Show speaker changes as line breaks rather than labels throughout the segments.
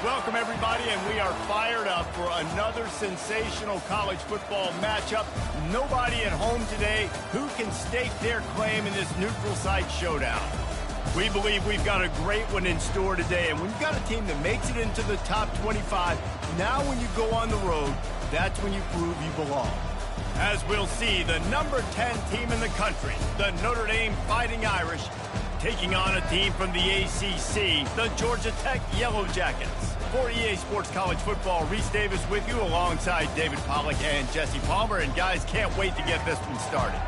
Welcome, everybody, and we are fired up for another sensational college football matchup. Nobody at home today who can stake their claim in this neutral site showdown. We believe we've got a great one in store today, and when you've got a team that makes it into the top 25, now when you go on the road, that's when you prove you belong. As we'll see, the number 10 team in the country, the Notre Dame Fighting Irish, taking on a team from the ACC, the Georgia Tech Yellow Jackets. For EA Sports College Football, Reese Davis with you alongside David Pollack and Jesse Palmer. And guys, can't wait to get this one started.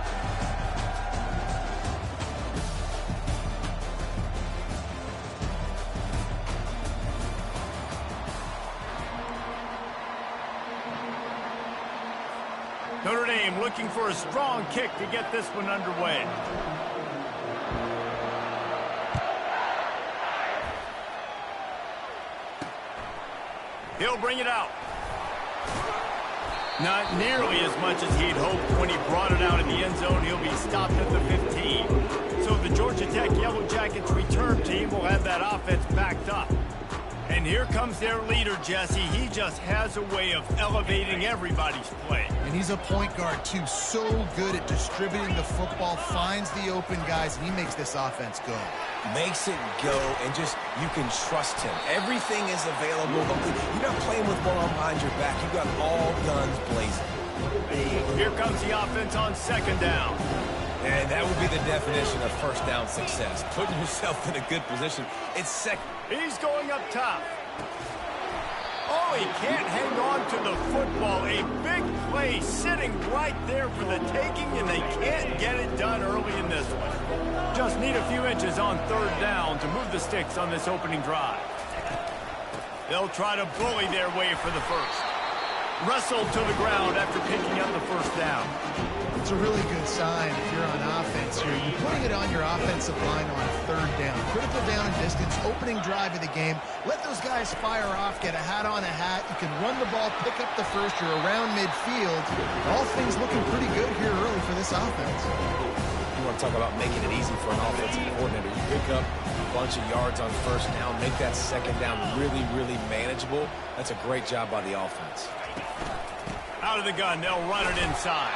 Notre Dame looking for a strong kick to get this one underway. He'll bring it out. Not nearly as much as he'd hoped when he brought it out in the end zone. He'll be stopped at the 15. So the Georgia Tech Yellow Jackets return team will have that offense backed up. And here comes their leader, Jesse. He just has a way of elevating everybody's play.
And he's a point guard, too. So good at distributing the football, finds the open guys, and he makes this offense go.
Makes it go, and just, you can trust him. Everything is available. You're not playing with one arm behind your back. You got all guns blazing.
Here comes the offense on second down.
And that would be the definition of first down success. Putting yourself in a good position. It's second.
He's going up top. Oh, he can't hang on to the football. A big play sitting right there for the taking, and they can't get it done early in this one. Just need a few inches on third down to move the sticks on this opening drive. They'll try to bully their way for the first. Wrestled to the ground after picking up the first down.
It's a really good sign if you're on offense here. You're putting it on your offensive line on third down. Critical down and distance, opening drive of the game. Let those guys fire off, get a hat on a hat. You can run the ball, pick up the first. You're around midfield. All things looking pretty good here early for this offense.
You want to talk about making it easy for an offensive coordinator. You pick up a bunch of yards on first down, make that second down really, really manageable. That's a great job by the offense.
Out of the gun, they'll run it inside.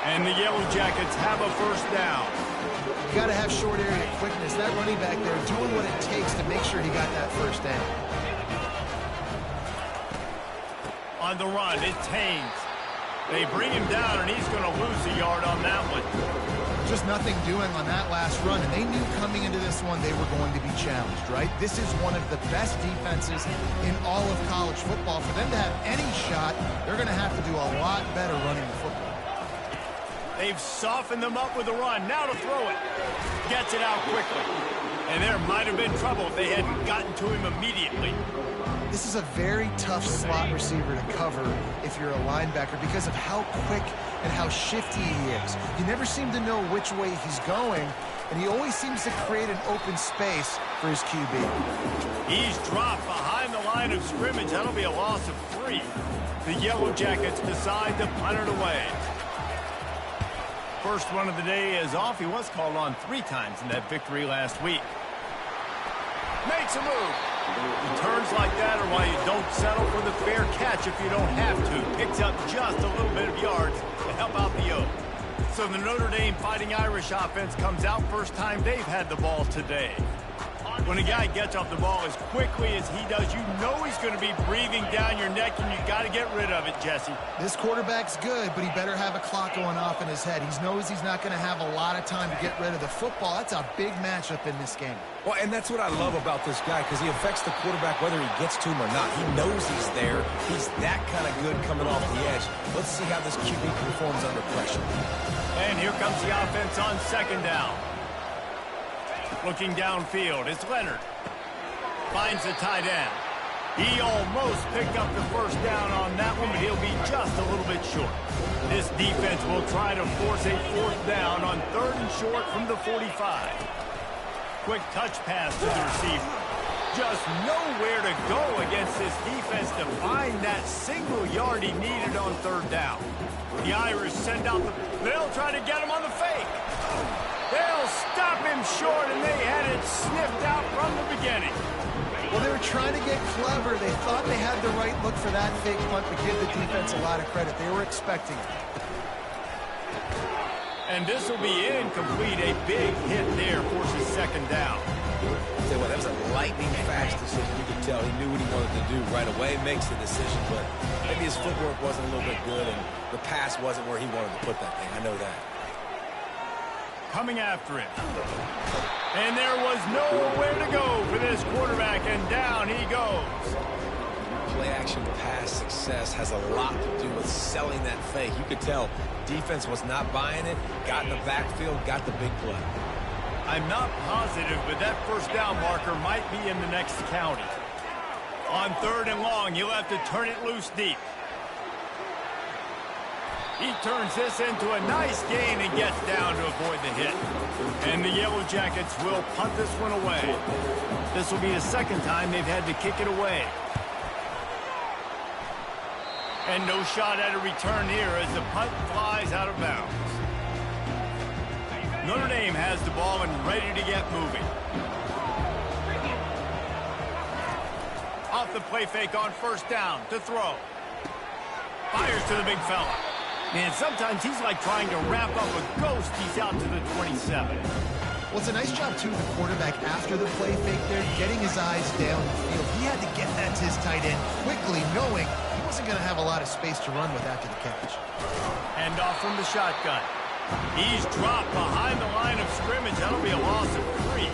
And the Yellow Jackets have a first down.
You got to have short area quickness. That running back there doing what it takes to make sure he got that first down.
On the run, it's Haynes. They bring him down, and he's going to lose a yard on that one.
Just nothing doing on that last run, and they knew coming into this one they were going to be challenged, right? This is one of the best defenses in all of college football. For them to have any shot, they're going to have to do a lot better running the football.
They've softened them up with a run. Now to throw it. Gets it out quickly. And there might have been trouble if they hadn't gotten to him immediately.
This is a very tough slot receiver to cover if you're a linebacker because of how quick and how shifty he is. You never seem to know which way he's going, and he always seems to create an open space for his QB.
He's dropped behind the line of scrimmage. That'll be a loss of 3. The Yellow Jackets decide to punt it away. First one of the day is off. He was called on 3 times in that victory last week. Makes a move. Returns like that are why you don't settle for the fair catch if you don't have to. Picks up just a little bit of yards to help out the Oak. So the Notre Dame Fighting Irish offense comes out first time they've had the ball today. When a guy gets off the ball as quickly as he does, you know he's going to be breathing down your neck, and you got to get rid of it, Jesse.
This quarterback's good, but he better have a clock going off in his head. He knows he's not going to have a lot of time to get rid of the football. That's a big matchup in this game.
Well, and that's what I love about this guy, because he affects the quarterback whether he gets to him or not. He knows he's there. He's that kind of good coming off the edge. Let's see how this QB performs under pressure.
And here comes the offense on second down. Looking downfield, it's Leonard. Finds the tight end. He almost picked up the first down on that one, but he'll be just a little bit short. This defense will try to force a fourth down on third and short from the 45. Quick touch pass to the receiver. Just nowhere to go against this defense to find that single yard he needed on third down. The Irish send out the... They'll try to get him on the fake. They'll stop him short, and they had it sniffed out from the beginning.
Well, they were trying to get clever. They thought they had the right look for that fake punt, but give the defense a lot of credit. They were expecting it.
And this will be incomplete. A big hit there forces second down.
I'll tell you what, that was a lightning-fast decision. You could tell he knew what he wanted to do right away. Makes the decision, but maybe his footwork wasn't a little bit good, and the pass wasn't where he wanted to put that thing. I know that.
Coming after him. And there was nowhere to go for this quarterback, and down he goes.
Play-action pass success has a lot to do with selling that fake. You could tell defense was not buying it, got in the backfield, got the big play.
I'm not positive, but that first down marker might be in the next county. On 3rd and long, you'll have to turn it loose deep. He turns this into a nice gain and gets down to avoid the hit. And the Yellow Jackets will punt this one away. This will be the second time they've had to kick it away. And no shot at a return here as the punt flies out of bounds. Notre Dame has the ball and ready to get moving. Off the play fake on 1st down to throw. Fires to the big fella. Man, sometimes he's like trying to wrap up a ghost. He's out to the 27.
Well, it's a nice job, too, the quarterback after the play fake there, getting his eyes down the field. He had to get that to his tight end quickly, knowing he wasn't going to have a lot of space to run with after the catch.
And off from the shotgun. He's dropped behind the line of scrimmage. That'll be a loss of 3.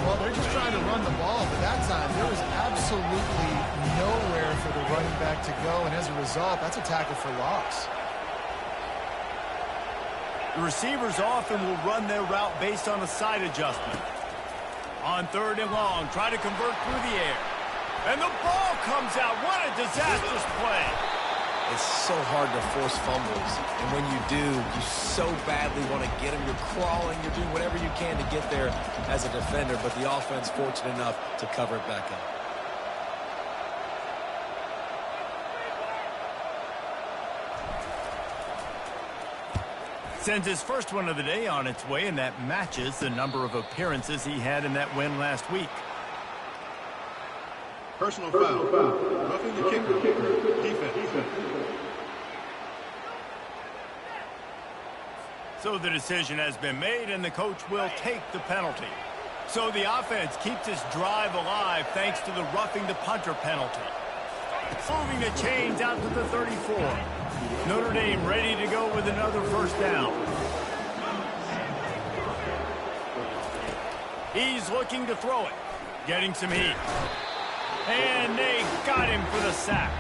Well, they're just trying to run the ball, but that time there was absolutely nowhere for the running back to go, and as a result, that's a tackle for loss.
The receivers often will run their route based on a side adjustment. On 3rd and long, try to convert through the air. And the ball comes out. What a disastrous play.
It's so hard to force fumbles, and when you do, you so badly want to get them. You're crawling, you're doing whatever you can to get there as a defender, but the offense fortunate enough to cover it back up.
Sends his first one of the day on its way, and that matches the number of appearances he had in that win last week.
Personal foul. Roughing the kicker. Defense.
So the decision has been made, and the coach will take the penalty. So the offense keeps its drive alive thanks to the roughing the punter penalty. Moving the chains out to the 34. Notre Dame ready to go with another 1st down. He's looking to throw it. Getting some heat. And they got him for the sack.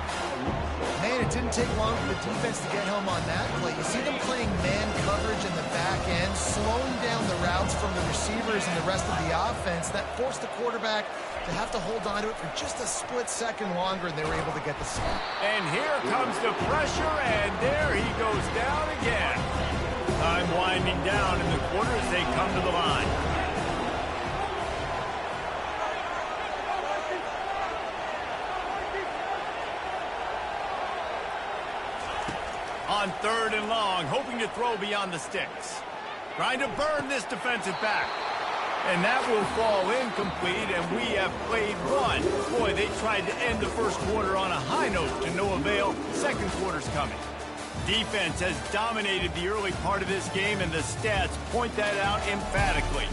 Man, it didn't take long for the defense to get home on that play. You see them playing man coverage in the back end, slowing down the routes from the receivers and the rest of the offense. That forced the quarterback to have to hold on to it for just a split second longer, and they were able to get the sack.
And here comes the pressure, and there he goes down again. Time winding down in the quarter as they come to the line. On 3rd and long, hoping to throw beyond the sticks. Trying to burn this defensive back. And that will fall incomplete, and we have played one. Boy, they tried to end the first quarter on a high note to no avail. Second quarter's coming. Defense has dominated the early part of this game, and the stats point that out emphatically.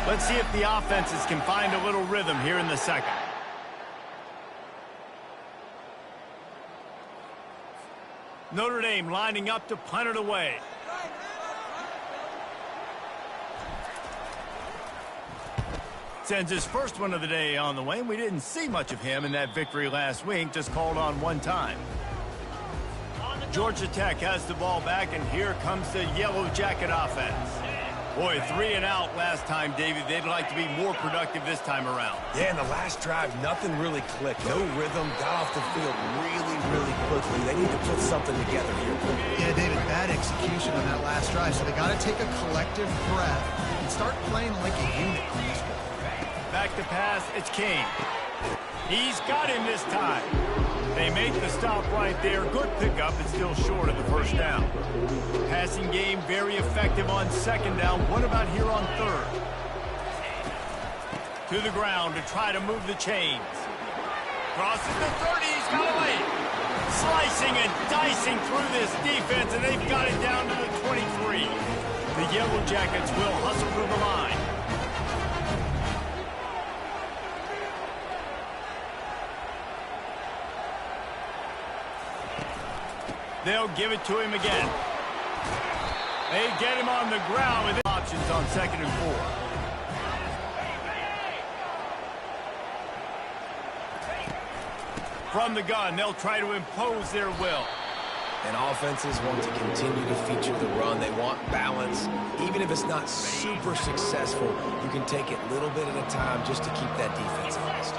Let's see if the offenses can find a little rhythm here in the second. Notre Dame lining up to punt it away. Sends his first one of the day on the way. We didn't see much of him in that victory last week, just called on one time. Georgia Tech has the ball back, and here comes the Yellow Jacket offense. Boy, 3 and out last time, David. They'd like to be more productive this time around.
Yeah, in the last drive, nothing really clicked. No rhythm, got off the field really quickly. They need to put something together here.
Yeah, David, bad execution on that last drive, so they got to take a collective breath and start playing like a unit on this one.
Back to pass, it's King. He's got him this time. They make the stop right there. Good pickup, but still short of the 1st down. Passing game very effective on 2nd down. What about here on 3rd? To the ground to try to move the chains. Crosses the 30, he's got a lane. Slicing and dicing through this defense, and they've got it down to the 23. The Yellow Jackets will hustle through the line. They'll give it to him again. They get him on the ground with options on 2nd and 4. From the gun, they'll try to impose their will.
And offenses want to continue to feature the run. They want balance. Even if it's not super successful, you can take it little bit at a time just to keep that defense honest.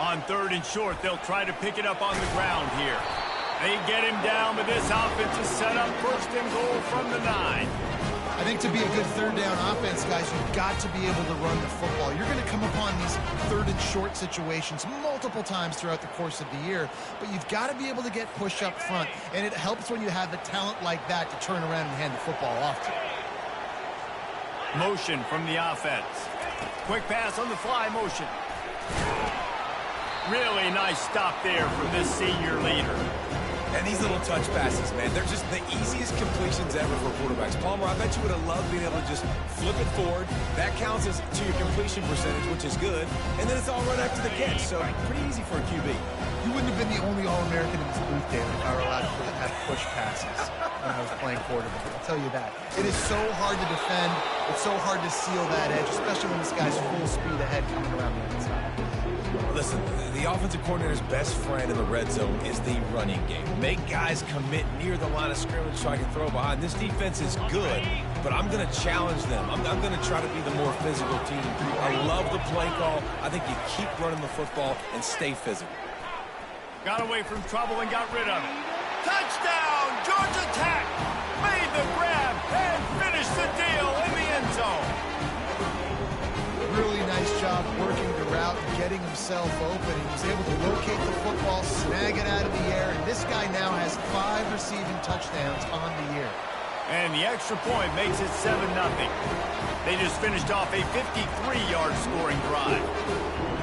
On 3rd and short, they'll try to pick it up on the ground here. They get him down, but this offense is set up 1st and goal from the 9.
I think to be a good 3rd down offense, guys, you've got to be able to run the football. You're going to come upon these 3rd and short situations multiple times throughout the course of the year, but you've got to be able to get push up front, and it helps when you have a talent like that to turn around and hand the football off to.
Motion from the offense. Quick pass on the fly motion. Really nice stop there from this senior leader.
And these little touch passes, man, they're just the easiest completions ever for quarterbacks. Palmer, I bet you would have loved being able to just flip it forward. That counts as to your completion percentage, which is good. And then it's all right after the catch, so pretty easy for a QB.
You wouldn't have been the only All-American in this booth, David, if I were allowed to have push passes when I was playing quarterback. I'll tell you that. It is so hard to defend. It's so hard to seal that edge, especially when this guy's full speed ahead coming around the inside.
Listen, the offensive coordinator's best friend in the red zone is the running game. Make guys commit near the line of scrimmage so I can throw behind. This defense is good, but I'm going to challenge them. I'm going to try to be the more physical team. I love the play call. I think you keep running the football and stay physical.
Got away from trouble and got rid of it. Touchdown! Georgia Tech made the grab and finished the deal in the end zone.
Really nice job working the route and getting himself open. He was able to locate the football, snag it out of the air, and this guy now has 5 receiving touchdowns on the year.
And the extra point makes it 7-0. They just finished off a 53-yard scoring drive.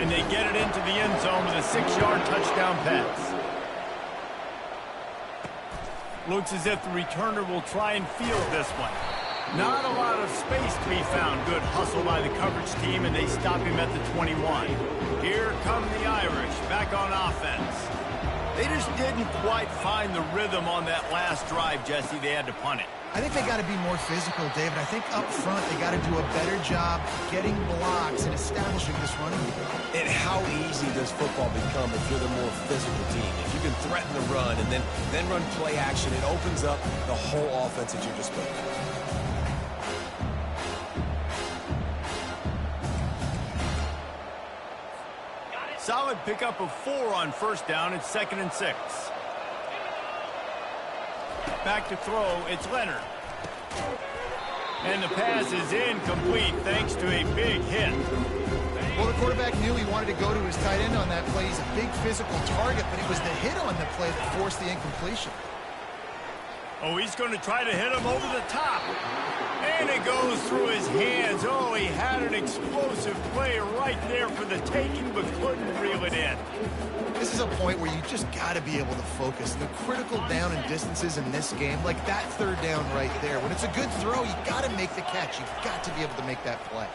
And they get it into the end zone with a 6-yard touchdown pass. Looks as if the returner will try and field this one. Not a lot of space to be found. Good hustle by the coverage team, and they stop him at the 21. Here come the Irish back on offense. They just didn't quite find the rhythm on that last drive, Jesse. They had to punt it.
I think they got to be more physical, David. I think up front they got to do a better job getting blocks and establishing this running game.
And how easy does football become if you're the more physical team? If you can threaten the run and then run play action, it opens up the whole offense at your disposal.
Solid pickup of 4 on 1st down. It's 2nd and 6. Back to throw, it's Leonard. And the pass is incomplete thanks to a big hit.
Well, the quarterback knew he wanted to go to his tight end on that play. He's a big physical target, but it was the hit on the play that forced the incompletion.
Oh, he's going to try to hit him over the top. And it goes through his hands. Oh, he had an explosive play right there for the taking, but couldn't reel it in.
This is a point where you just got to be able to focus. The critical down and distances in this game, like that 3rd down right there. When it's a good throw, you got to make the catch. You've got to be able to make that play.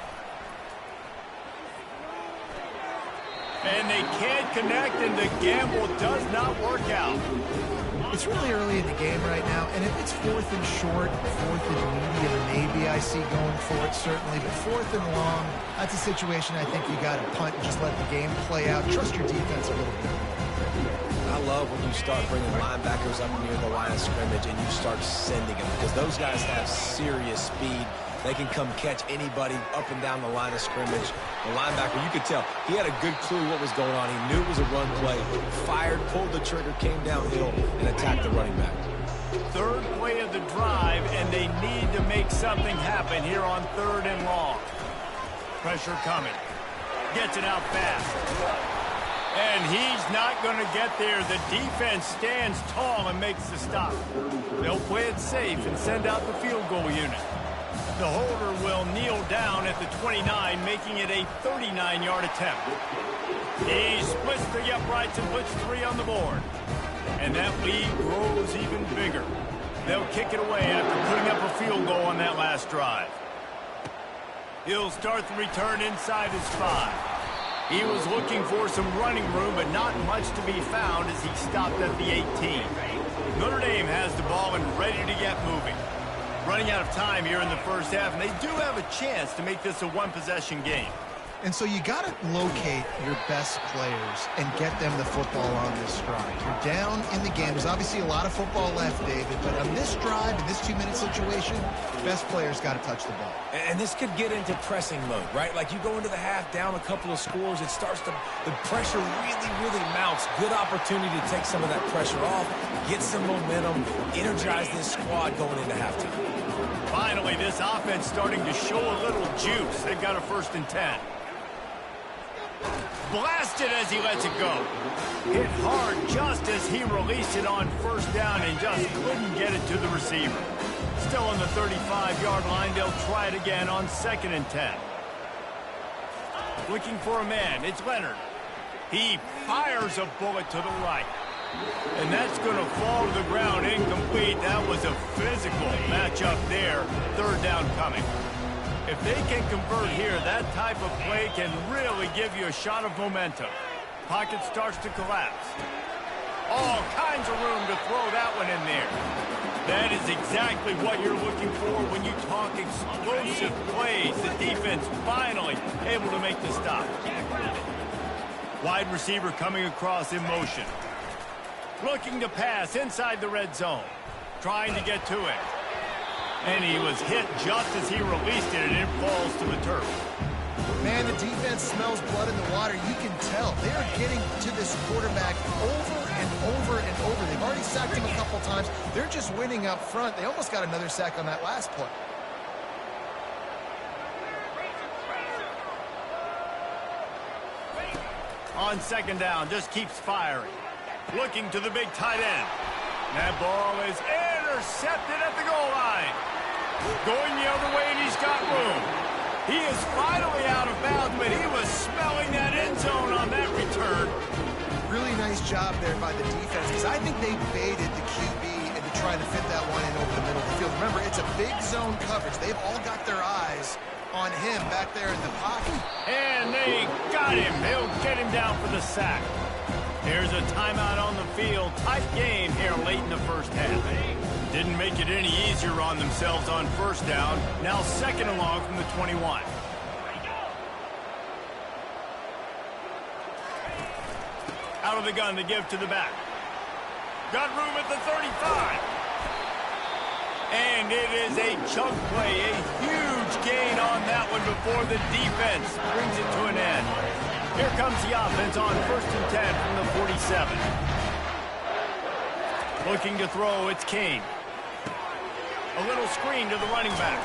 And they can't connect, and the gamble does not work out.
It's really early in the game right now, and if it's 4th and short, 4th and medium, maybe I see going for it, certainly. But 4th and long, that's a situation I think you got to punt and just let the game play out. Trust your defense a little bit.
I love when you start bringing linebackers up near the line of scrimmage and you start sending them, because those guys have serious speed. They can come catch anybody up and down the line of scrimmage. The linebacker, you could tell, he had a good clue what was going on. He knew it was a run play, fired, pulled the trigger, came downhill, and attacked the running back.
3rd play of the drive, and they need to make something happen here on 3rd and long. Pressure coming. Gets it out fast. And he's not going to get there. The defense stands tall and makes the stop. They'll play it safe and send out the field goal unit. The holder will kneel down at the 29, making it a 39-yard attempt. He splits the uprights and puts 3 on the board. And that lead grows even bigger. They'll kick it away after putting up a field goal on that last drive. He'll start the return inside his 5. He was looking for some running room, but not much to be found as he stopped at the 18. Notre Dame has the ball and ready to get moving. Running out of time here in the first half, and they do have a chance to make this a one-possession game.
And so you got to locate your best players and get them the football on this drive. You're down in the game. There's obviously a lot of football left, David, but on this drive, in this 2-minute situation, best players got to touch the ball.
And this could get into pressing mode, right? Like you go into the half down a couple of scores, it starts to, the pressure really mounts. Good opportunity to take some of that pressure off, get some momentum, energize this squad going into halftime.
Finally, this offense starting to show a little juice. They've got a 1st and 10. Blasted as he lets it go. Hit hard just as he released it on 1st down and just couldn't get it to the receiver. Still on the 35-yard line, they'll try it again on 2nd and 10. Looking for a man, it's Leonard. He fires a bullet to the right. And that's going to fall to the ground incomplete. That was a physical matchup there. 3rd down coming. If they can convert here, that type of play can really give you a shot of momentum. Pocket starts to collapse. All kinds of room to throw that one in there. That is exactly what you're looking for when you talk explosive plays. The defense finally able to make the stop. Wide receiver coming across in motion. Looking to pass inside the red zone. Trying to get to it. And he was hit just as he released it, and it falls to the turf.
Man, the defense smells blood in the water. You can tell. They are getting to this quarterback over and over and over. They've already sacked him a couple times. They're just winning up front. They almost got another sack on that last play.
On 2nd down, just keeps firing. Looking to the big tight end. That ball is intercepted at the goal line. Going the other way, and he's got room. He is finally out of bounds, but he was smelling that end zone on that return.
Really nice job there by the defense, because I think they baited the QB into trying to fit that one in over the middle of the field. Remember, it's a big zone coverage. They've all got their eyes on him back there in the pocket.
And they got him. They'll get him down for the sack. There's a timeout on the field. Tight game here late in the first half. Didn't make it any easier on themselves on 1st down. Now 2nd and long from the 21. Out of the gun to give to the back. Got room at the 35. And it is a chunk play. A huge gain on that one before the defense brings it to an end. Here comes the offense on 1st and 10 from the 47. Looking to throw, it's King. A little screen to the running back.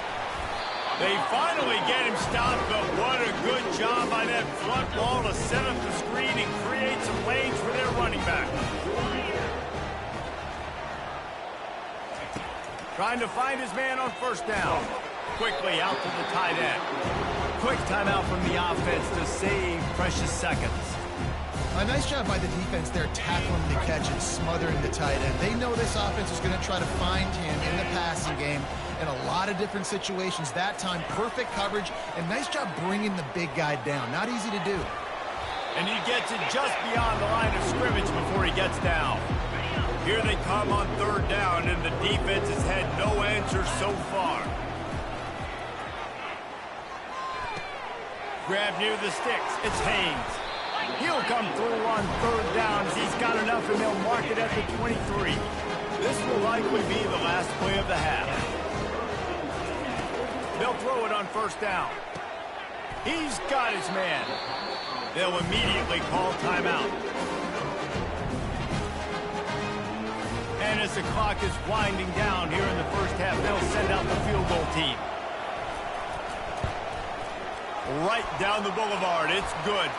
They finally get him stopped, but what a good job by that front ball to set up the screen and create some lanes for their running back. Trying to find his man on 1st down. Quickly out to the tight end. Quick timeout from the offense to save precious seconds.
A nice job by the defense there, tackling the catch and smothering the tight end. They know this offense is going to try to find him in the passing game in a lot of different situations. That time, perfect coverage, and nice job bringing the big guy down. Not easy to do.
And he gets it just beyond the line of scrimmage before he gets down. Here they come on 3rd down, and the defense has had no answer so far. Grab near the sticks. It's Haynes. He'll come through on 3rd down as he's got enough, and they'll mark it at the 23. This will likely be the last play of the half. They'll throw it on 1st down. He's got his man. They'll immediately call timeout. And as the clock is winding down here in the first half, they'll send out the field goal team. Right down the boulevard. It's good.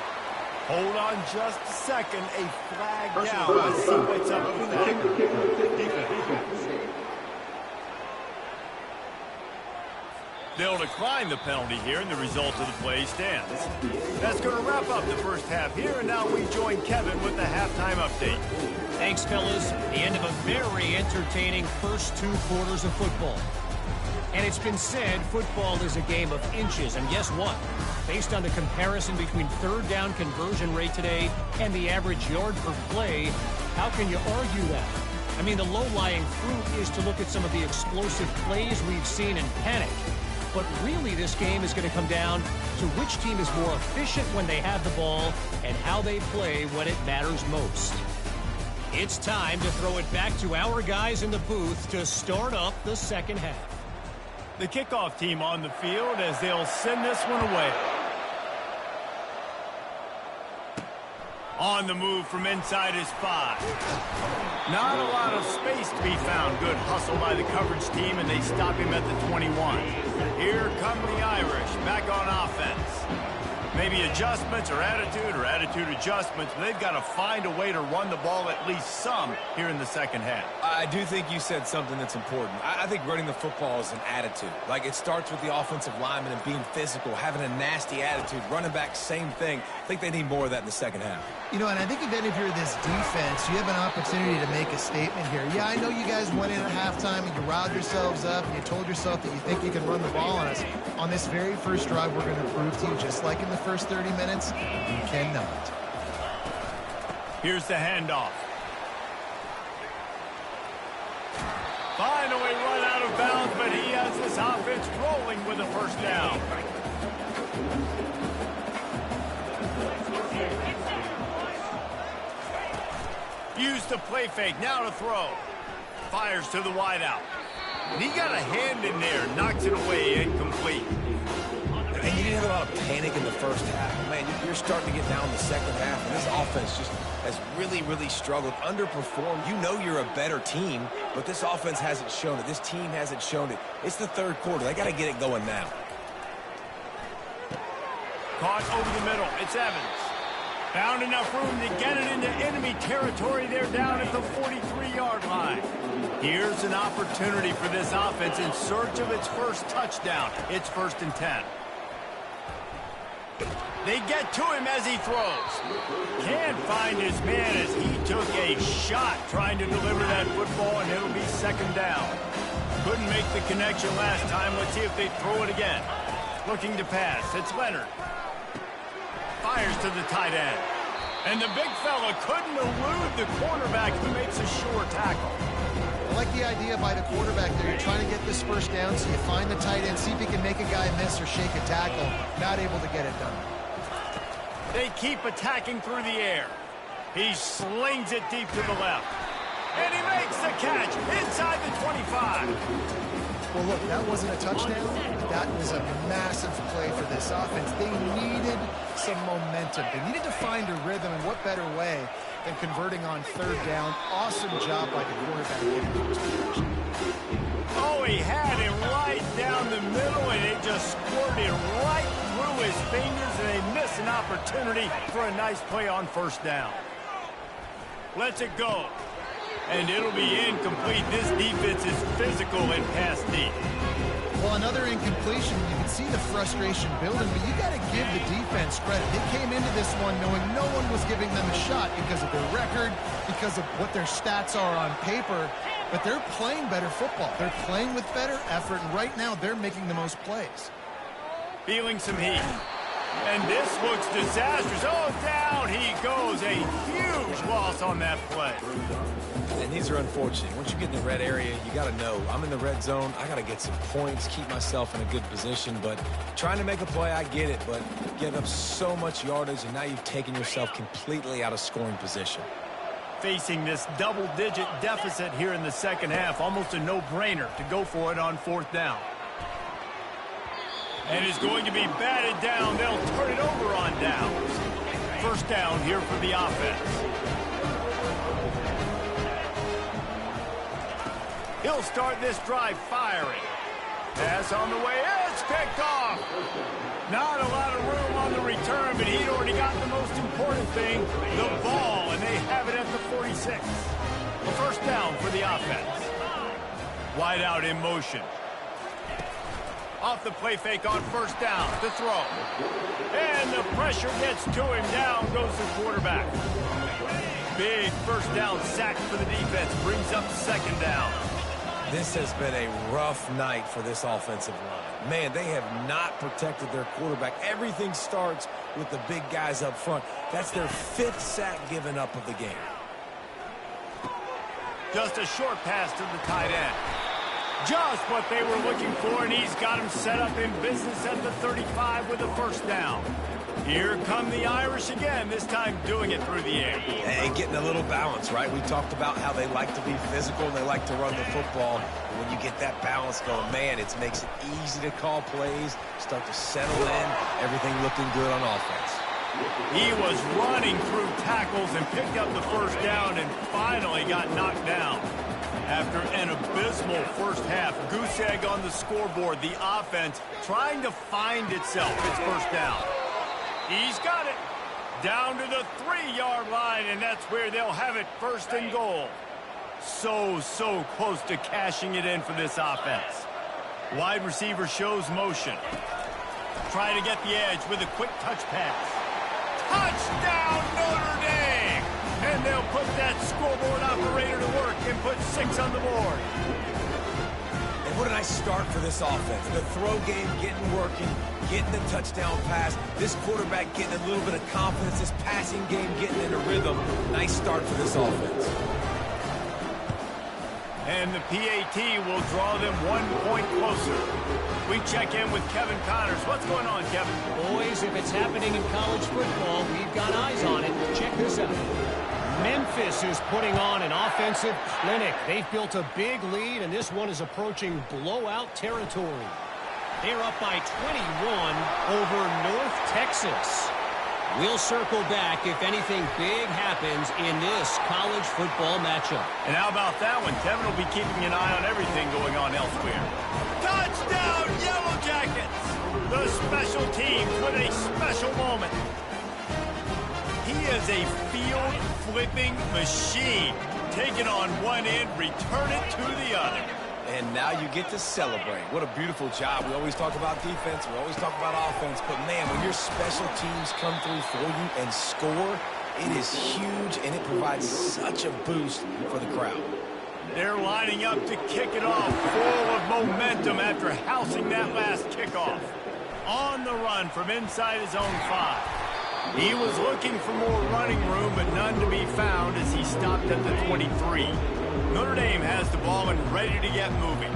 Hold on just a second. A flag down. Let's see what's up with that. They'll decline the penalty here, and the result of the play stands. That's going to wrap up the first half here, and now we join Kevin with the halftime update.
Thanks, fellas. The end of a very entertaining first 2 quarters of football. And it's been said football is a game of inches, and guess what? Based on the comparison between third down conversion rate today and the average yard per play, how can you argue that? I mean, the low-lying fruit is to look at some of the explosive plays we've seen and panic. But really, this game is going to come down to which team is more efficient when they have the ball and how they play when it matters most. It's time to throw it back to our guys in the booth to start up the second half.
The kickoff team on the field as they'll send this one away. On the move from inside his 5. Not a lot of space to be found. Good hustle by the coverage team, and they stop him at the 21. Here come the Irish back on offense. Maybe adjustments or attitude adjustments, but they've got to find a way to run the ball at least some here in the second half.
I do think you said something that's important. I think running the football is an attitude. Like, it starts with the offensive lineman and being physical, having a nasty attitude. Running back, same thing. I think they need more of that in the second half.
You know, and I think even if you're this defense, you have an opportunity to make a statement here. Yeah, I know you guys went in at halftime and you riled yourselves up and you told yourself that you think you can run the ball on us. On this very first drive, we're going to prove to you, just like in the first 30 minutes, you cannot.
Here's the handoff. Finally run out of bounds, but he has this offense rolling with a first down. Use the play fake, now to throw. Fires to the wideout. He got a hand in there, knocks it away, incomplete.
And you didn't have a lot of panic in the first half. Man, you're starting to get down in the second half, and this offense just has really struggled, underperformed. You know you're a better team, but this offense hasn't shown it. This team hasn't shown it. It's the third quarter. They got to get it going now.
Caught over the middle. It's Evans. Found enough room to get it into enemy territory. They're down at the 43-yard line. Here's an opportunity for this offense in search of its first touchdown. It's 1st and 10. They get to him as he throws. Can't find his man as he took a shot trying to deliver that football, and it'll be 2nd down. Couldn't make the connection last time. Let's see if they throw it again. Looking to pass. It's Leonard. Fires to the tight end. And the big fella couldn't elude the quarterback who makes a sure tackle.
I like the idea by the quarterback there. You're trying to get this first down, so you find the tight end, see if he can make a guy miss or shake a tackle. Not able to get it done.
They keep attacking through the air. He slings it deep to the left. And he makes the catch inside the 25.
Well, look, that wasn't a touchdown. That was a massive play for this offense. They needed some momentum. They needed to find a rhythm, and what better way than converting on 3rd down. Awesome job by the quarterback.
Oh, he had him right down the middle, and it just squirted right through his fingers, and they miss an opportunity for a nice play on 1st down. Lets it go. And it'll be incomplete. This defense is physical and pass deep.
Well, another incompletion. You can see the frustration building, but you got to give the defense credit. They came into this one knowing no one was giving them a shot because of their record, because of what their stats are on paper, but they're playing better football. They're playing with better effort, and right now they're making the most plays.
Feeling some heat. And this looks disastrous. Oh, down he goes. A huge loss on that play.
And these are unfortunate. Once you get in the red area, you got to know, I'm in the red zone. I got to get some points, keep myself in a good position. But trying to make a play, I get it. But give up so much yardage, and now you've taken yourself completely out of scoring position.
Facing this double-digit deficit here in the second half, almost a no-brainer to go for it on 4th down. And is going to be batted down. They'll turn it over on downs. 1st down here for the offense. He'll start this drive firing. Pass on the way. It's picked off. Not a lot of room on the return, but he'd already got the most important thing, the ball, and they have it at the 46. The 1st down for the offense. Wide out in motion. Off the play fake on first down, the throw. And the pressure gets to him. Down goes the quarterback. Big first down sack for the defense. Brings up second down.
This has been a rough night for this offensive line. Man, they have not protected their quarterback. Everything starts with the big guys up front. That's their 5th sack given up of the game.
Just a short pass to the tight end. Just what they were looking for, and he's got him set up in business at the 35 with a first down. Here come the Irish again, this time doing it through the air.
And getting a little balance, right? We talked about how they like to be physical and they like to run the football. And when you get that balance going, man, it makes it easy to call plays, start to settle in, everything looking good on offense.
He was running through tackles and picked up the first down and finally got knocked down. After an abysmal first half, goose egg on the scoreboard, the offense trying to find itself its first down. He's got it down to the 3-yard line, and that's where they'll have it, first and goal. So close to cashing it in for this offense. Wide receiver shows motion. Trying to get the edge with a quick touch pass. Touchdown, Notre Dame! And they'll put that scoreboard operator to work and put 6 on the board.
And what a nice start for this offense. The throw game getting working, getting the touchdown pass. This quarterback getting a little bit of confidence. This passing game getting in a rhythm. Nice start for this offense.
And the PAT will draw them 1 point closer. We check in with Kevin Connors. What's going on, Kevin?
Boys, if it's happening in college football, we've got eyes on it. Check this out. Memphis is putting on an offensive clinic. They've built a big lead, and this one is approaching blowout territory. They're up by 21 over North Texas. We'll circle back if anything big happens in this college football matchup.
And how about that one? Kevin will be keeping an eye on everything going on elsewhere. Touchdown, Yellow Jackets! The special teams with a special moment. He is a field-flipping machine. Take it on one end, return it to the other.
And now you get to celebrate. What a beautiful job. We always talk about defense. We always talk about offense. But, man, when your special teams come through for you and score, it is huge, and it provides such a boost for the crowd.
They're lining up to kick it off, full of momentum after housing that last kickoff. On the run from inside his own 5. He was looking for more running room, but none to be found as he stopped at the 23. Notre Dame has the ball and ready to get moving.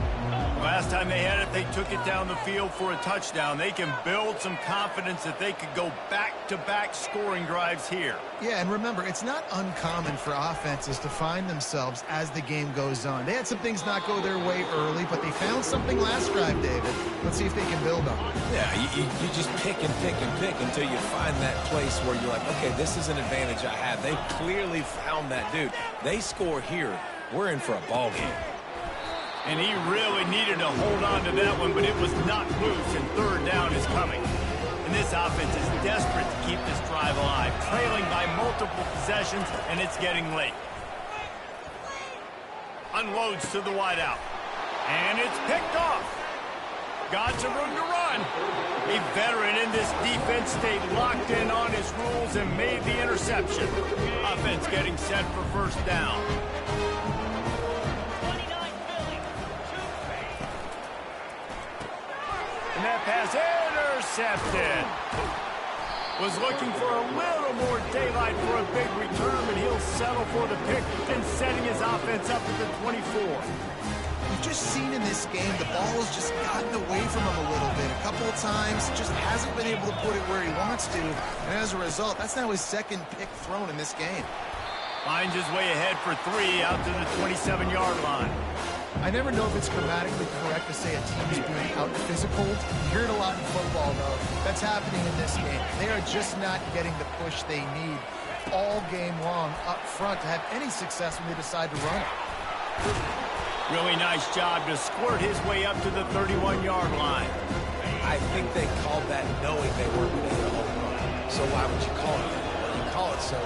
Last time they had it, they took it down the field for a touchdown. They can build some confidence that they could go back-to-back scoring drives here.
Yeah, and remember, it's not uncommon for offenses to find themselves as the game goes on. They had some things not go their way early, but they found something last drive, David. Let's see if they can build on it.
Yeah, you just pick and pick and pick until you find that place where you're like, okay, this is an advantage I have. They clearly found that dude. They score here. We're in for a ball game.
And he really needed to hold on to that one, but it was knocked loose, and third down is coming. And this offense is desperate to keep this drive alive, trailing by multiple possessions, and it's getting late. Unloads to the wideout. And it's picked off. Got some room to run. A veteran in this defense stayed locked in on his rules and made the interception. Offense getting set for first down. And that pass intercepted. Was looking for a little more daylight for a big return, but he'll settle for the pick and setting his offense up at the 24.
We've just seen in this game the ball has just gotten away from him a little bit. A couple of times, just hasn't been able to put it where he wants to. And as a result, that's now his second pick thrown in this game.
Finds his way ahead for 3 out to the 27-yard line.
I never know if it's grammatically correct to say a team is being out-physical. You hear it a lot in football, though. That's happening in this game. They are just not getting the push they need all game long up front to have any success when they decide to run it.
Really nice job to squirt his way up to the 31-yard line.
I think they called that knowing they weren't going to hit a home run. So why would you call it that? Well, you call it so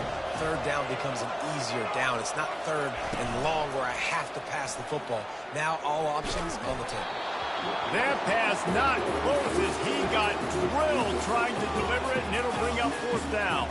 third down becomes an easier down. It's not third and long where I have to pass the football. Now all options on the table.
That pass not close as he got drilled trying to deliver it, and it'll bring up fourth down.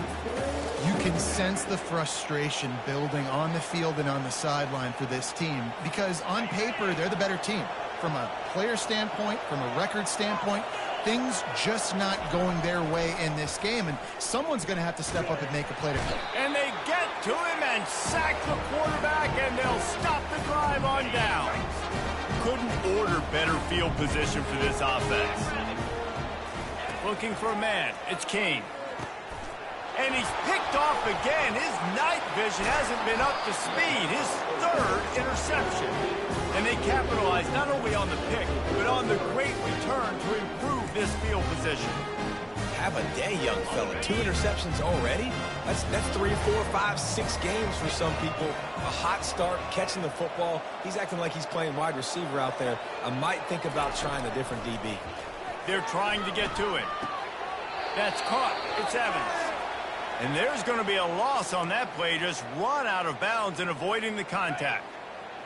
You can sense the frustration building on the field and on the sideline for this team because on paper, they're the better team. From a player standpoint, from a record standpoint, things just not going their way in this game, and someone's going to have to step up and make a play to go.
And they get to him and sack the quarterback, and they'll stop the drive on down. Couldn't order better field position for this offense. Looking for a man. It's Kane. And he's picked off again. His night vision hasn't been up to speed. His third interception. And they capitalize not only on the pick, but on the great return to improve this field position.
Have a day, young fella. 2 interceptions already? That's 3, 4, 5, 6 games for some people. A hot start, catching the football. He's acting like he's playing wide receiver out there. I might think about trying a different DB.
They're trying to get to it. That's caught. It's Evans. And there's going to be a loss on that play, just run out of bounds and avoiding the contact.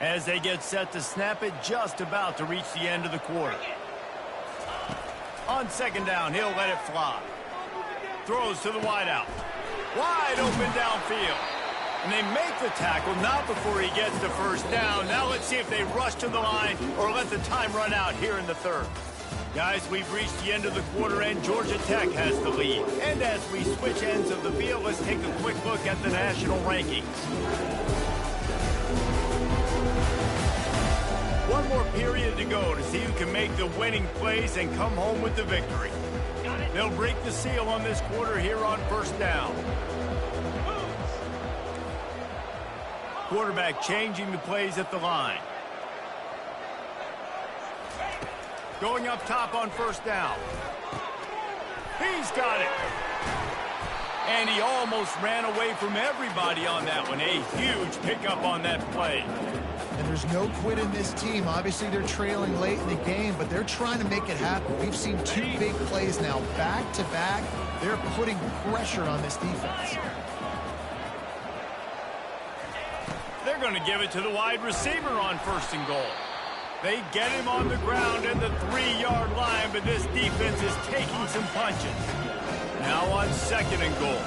As they get set to snap it, just about to reach the end of the quarter. On second down, he'll let it fly. Throws to the wideout. Wide open downfield. And they make the tackle, not before he gets the first down. Now let's see if they rush to the line or let the time run out here in the third. Guys, we've reached the end of the quarter, and Georgia Tech has the lead. And as we switch ends of the field, let's take a quick look at the national rankings. One more period to go to see who can make the winning plays and come home with the victory. They'll break the seal on this quarter here on first down. Quarterback changing the plays at the line. Going up top on first down. He's got it. And he almost ran away from everybody on that one. A huge pickup on that play.
And there's no quit in this team. Obviously, they're trailing late in the game, but they're trying to make it happen. We've seen 2 big plays now, back-to-back. They're putting pressure on this defense.
They're going to give it to the wide receiver on first and goal. They get him on the ground at the 3-yard line, but this defense is taking some punches. Now on second and goal.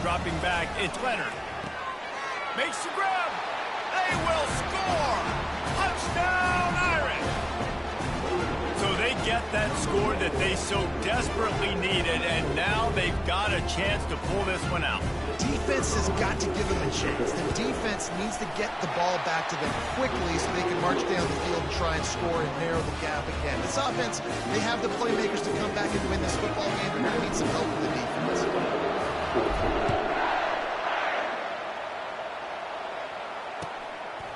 Dropping back, it's Leonard. Makes the grab. They will score. Touchdown, Irish. So they get that score that they so desperately needed, and now they've got a chance to pull this one out.
Defense has got to give them a chance. The defense needs to get the ball back to them quickly so they can march down the field and try and score and narrow the gap again. This offense, they have the playmakers to come back and win this football game. They're going to need some help from the defense.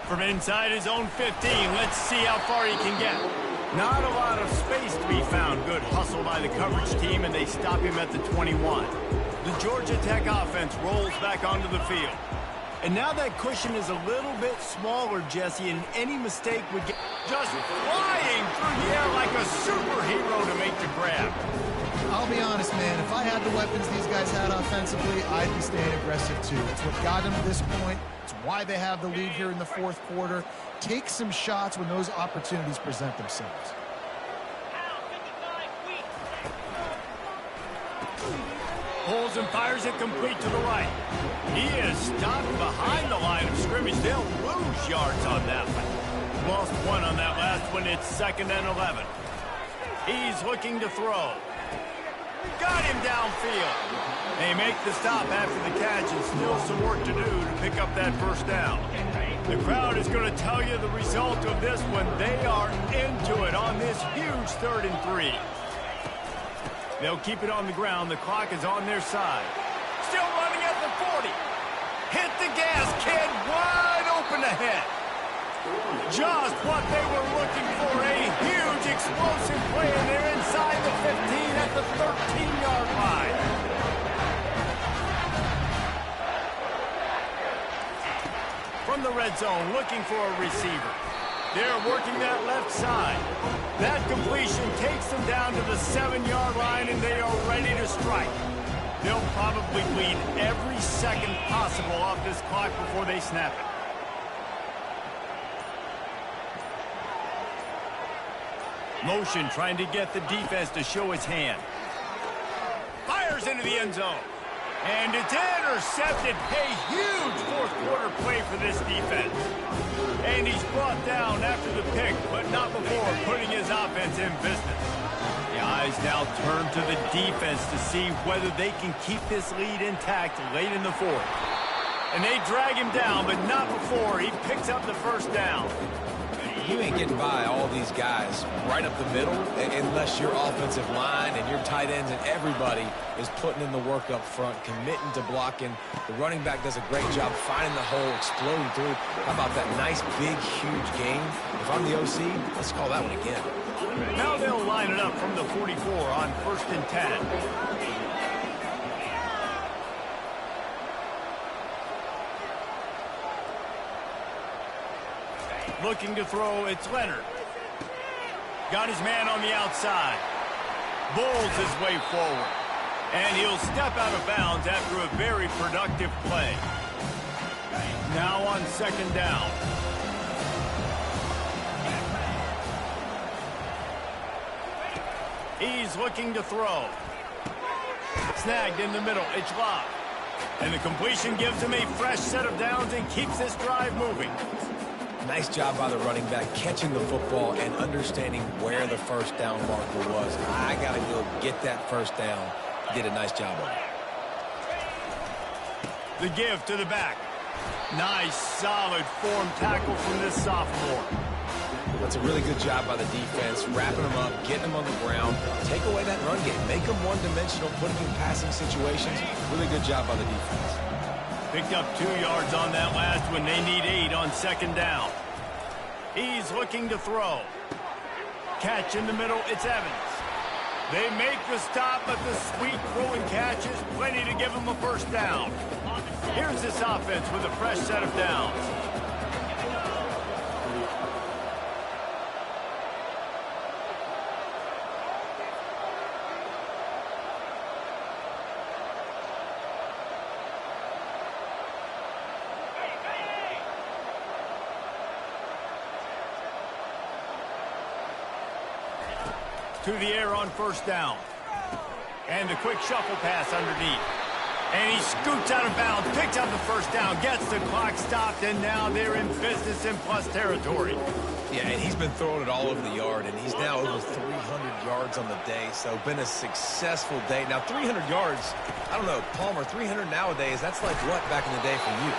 From inside his own 15, let's see how far he can get. Not a lot of space to be found. Good hustle by the coverage team, and they stop him at the 21. The Georgia Tech offense rolls back onto the field. And now that cushion is a little bit smaller, Jesse, and any mistake would get just flying through the air like a superhero to make the grab.
I'll be honest, man. If I had the weapons these guys had offensively, I'd be staying aggressive too. It's what got them to this point. It's why they have the lead here in the fourth quarter. Take some shots when those opportunities present themselves.
Pulls and fires it complete to the right. He is stopped behind the line of scrimmage. They'll lose yards on that one. Lost 1 on that last one. It's 2nd and 11. He's looking to throw. Got him downfield. They make the stop after the catch, and still some work to do to pick up that first down. The crowd is going to tell you the result of this one. They are into it on this huge 3rd and 3. They'll keep it on the ground. The clock is on their side. Still running at the 40. Hit the gas, kid. Wide open ahead. Just what they were looking for. A huge explosive play, and they're inside the 15 at the 13-yard line. From the red zone, looking for a receiver. They're working that left side. That completion takes them down to the 7-yard line, and they are ready to strike. They'll probably bleed every second possible off this clock before they snap it. Motion trying to get the defense to show his hand. Fires into the end zone. And it's intercepted. A huge fourth-quarter play for this defense. And he's brought down after the pick, but not before putting his offense in business. The eyes now turn to the defense to see whether they can keep this lead intact late in the fourth. And they drag him down, but not before he picks up the first down.
You ain't getting by all these guys right up the middle unless your offensive line and your tight ends and everybody is putting in the work up front, committing to blocking. The running back does a great job finding the hole, exploding through. How about that nice, big, huge game? If I'm the OC, let's call that one again.
Now they'll line it up from the 44 on 1st and 10. Looking to throw, it's Leonard. Got his man on the outside. Bowls his way forward. And he'll step out of bounds after a very productive play. Now on 2nd down. He's looking to throw. Snagged in the middle, it's locked. And the completion gives him a fresh set of downs and keeps this drive moving.
Nice job by the running back catching the football and understanding where the first down marker was. I got to go get that first down. Did a nice job of it.
The give to the back. Nice, solid form tackle from this sophomore.
That's a really good job by the defense, wrapping them up, getting them on the ground. Take away that run game. Make them one-dimensional, put them in passing situations. Really good job by the defense.
Picked up 2 yards on that last one. They need 8 on 2nd down. He's looking to throw. Catch in the middle, it's Evans. They make the stop, but the sweet throwing catch is plenty to give them a first down. Here's this offense with a fresh set of downs. To the air on 1st down. And a quick shuffle pass underneath. And he scoots out of bounds, picks up the first down, gets the clock stopped, and now they're in business in plus territory.
Yeah, and he's been throwing it all over the yard, and he's now over 300 yards on the day, so been a successful day. Now, 300 yards, I don't know, Palmer, 300 nowadays, that's like what back in the day for you?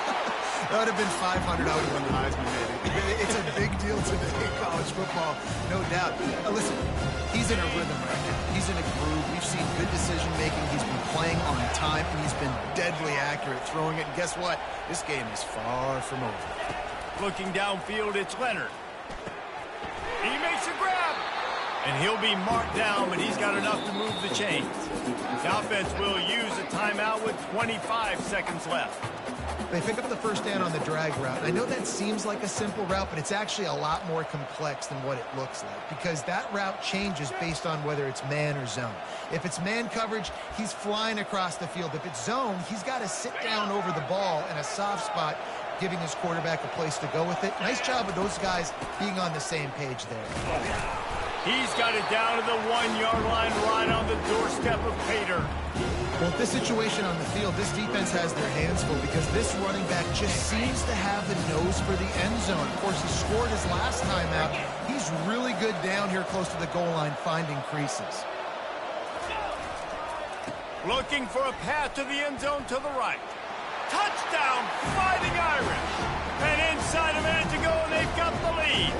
That would have been 500. I would have won the Heisman, maybe. It's a big deal today in college football, no doubt. Listen, he's in a rhythm right now. He's in a groove. We've seen good decision-making. He's been playing on time, and he's been deadly accurate throwing it. And guess what? This game is far from over.
Looking downfield, it's Leonard. He makes a grab. And he'll be marked down, but he's got enough to move the chains. The offense will use a timeout with 25 seconds left.
They pick up the first down on the drag route. I know that seems like a simple route, but it's actually a lot more complex than what it looks like because that route changes based on whether it's man or zone. If it's man coverage, he's flying across the field. If it's zone, he's got to sit down over the ball in a soft spot, giving his quarterback a place to go with it. Nice job of those guys being on the same page there.
He's got it down to the 1-yard line right on the doorstep of Pater.
Well, with this situation on the field, this defense has their hands full because this running back just seems to have the nose for the end zone. Of course, he scored his last time out. He's really good down here close to the goal line, finding creases.
Looking for a path to the end zone to the right. Touchdown, Fighting Irish. And inside a minute to go, and they've got the lead.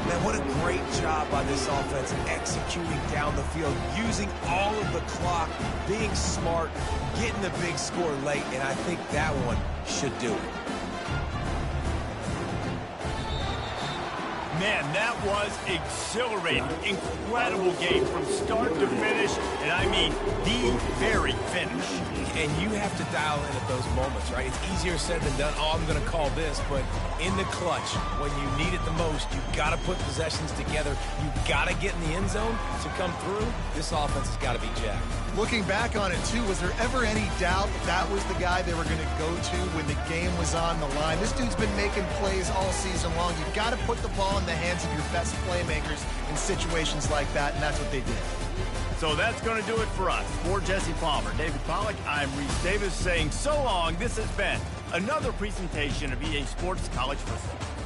Man, what a great job by this offense executing down the field, using all of the clock, being smart, getting the big score late, and I think that one should do it.
Man, that was exhilarating. Incredible game from start to finish, and I mean the very finish.
And you have to dial in at those moments, right? It's easier said than done. Oh, I'm going to call this, but in the clutch, when you need it the most, you've got to put possessions together. You've got to get in the end zone to come through. This offense has got to be jacked.
Looking back on it, too, was there ever any doubt that was the guy they were going to go to when the game was on the line? This dude's been making plays all season long. You've got to put the ball in the hands of your best playmakers in situations like that, and that's what they did.
So that's going to do it for us. For Jesse Palmer, David Pollack, I'm Reese Davis saying so long. This has been another presentation of EA Sports College Football.